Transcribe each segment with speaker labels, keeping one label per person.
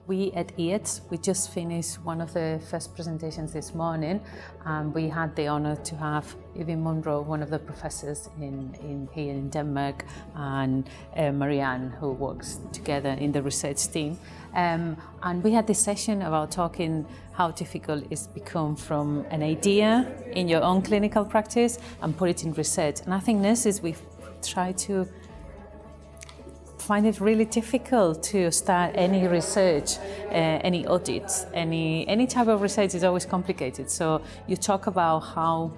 Speaker 1: We at EATS, we just finished one of the first presentations this morning. We had the honor to have even Modrau, one of the professors here in Denmark, and Marianne, who works together in the research team. And we had this session about talking how difficult it's become from an idea in your own clinical practice and put it in research. And I think nurses, we've tried to find it really difficult to start any research, any audits, any type of research is always complicated. So you talk about how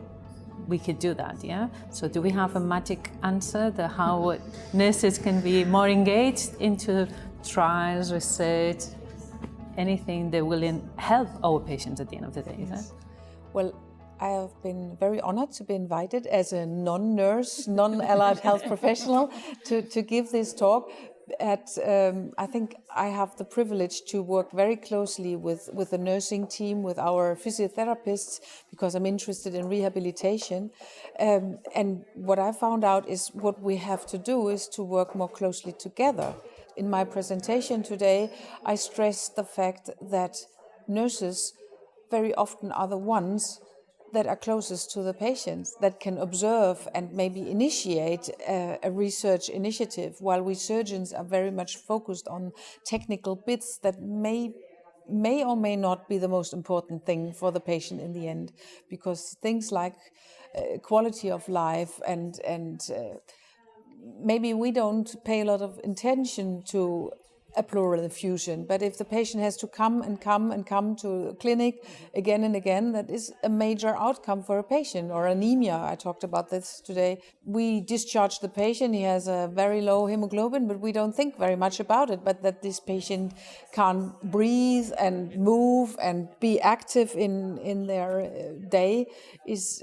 Speaker 1: we could do that, yeah? So do we have a magic answer, how nurses can be more engaged into trials, research, anything that will help our patients at the end of the day, is that?
Speaker 2: Well, I have been very honored to be invited as a non-nurse, non-allied health professional to give this talk. I think I have the privilege to work very closely with the nursing team, with our physiotherapists, because I'm interested in rehabilitation. And what I found out is what we have to do is to work more closely together. In my presentation today, I stressed the fact that nurses very often are the ones that are closest to the patients, that can observe and maybe initiate a research initiative, while we surgeons are very much focused on technical bits that may or may not be the most important thing for the patient in the end, because things like quality of life and maybe we don't pay a lot of attention to a pleural effusion, but if the patient has to come to a clinic again and again, that is a major outcome for a patient. Or anemia, I talked about this today. We discharge the patient, he has a very low hemoglobin, but we don't think very much about it, but that this patient can't breathe and move and be active in their day is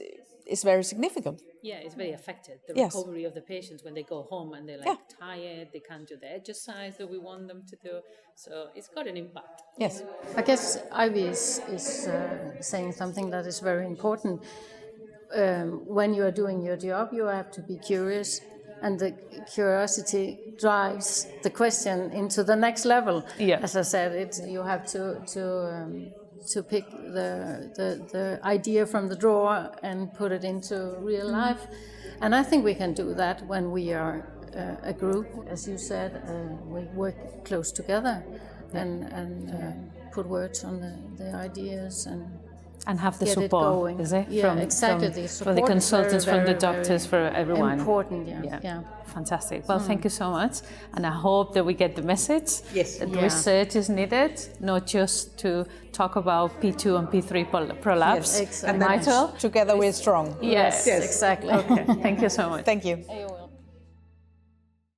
Speaker 2: very significant.
Speaker 1: Yeah, it's very affected. The
Speaker 2: Yes.
Speaker 1: recovery of the patients when they go home and they're tired, they can't do the exercise that we want them to do. So it's got an impact.
Speaker 2: Yes.
Speaker 3: I guess Ivy is saying something that is very important. When you are doing your job, you have to be curious, and the curiosity drives the question into the next level.
Speaker 1: Yeah.
Speaker 3: As I said, you have to pick the idea from the drawer and put it into real life. And I think we can do that when we are a group. As you said, we work close together and put words on the ideas and
Speaker 1: have the
Speaker 3: get
Speaker 1: support,
Speaker 3: it going.
Speaker 1: is it?
Speaker 3: Yeah, exactly. The
Speaker 1: for the consultants,
Speaker 3: very,
Speaker 1: from the
Speaker 3: very,
Speaker 1: doctors, for everyone.
Speaker 3: Important, yeah.
Speaker 1: Fantastic. Well, thank you so much. And I hope that we get the message that research is needed, not just to talk about P2 and P3 prolapse.
Speaker 3: Yes, exactly.
Speaker 2: And then together we're strong.
Speaker 1: Yes,
Speaker 3: exactly.
Speaker 1: Okay, thank you so much.
Speaker 2: Thank you.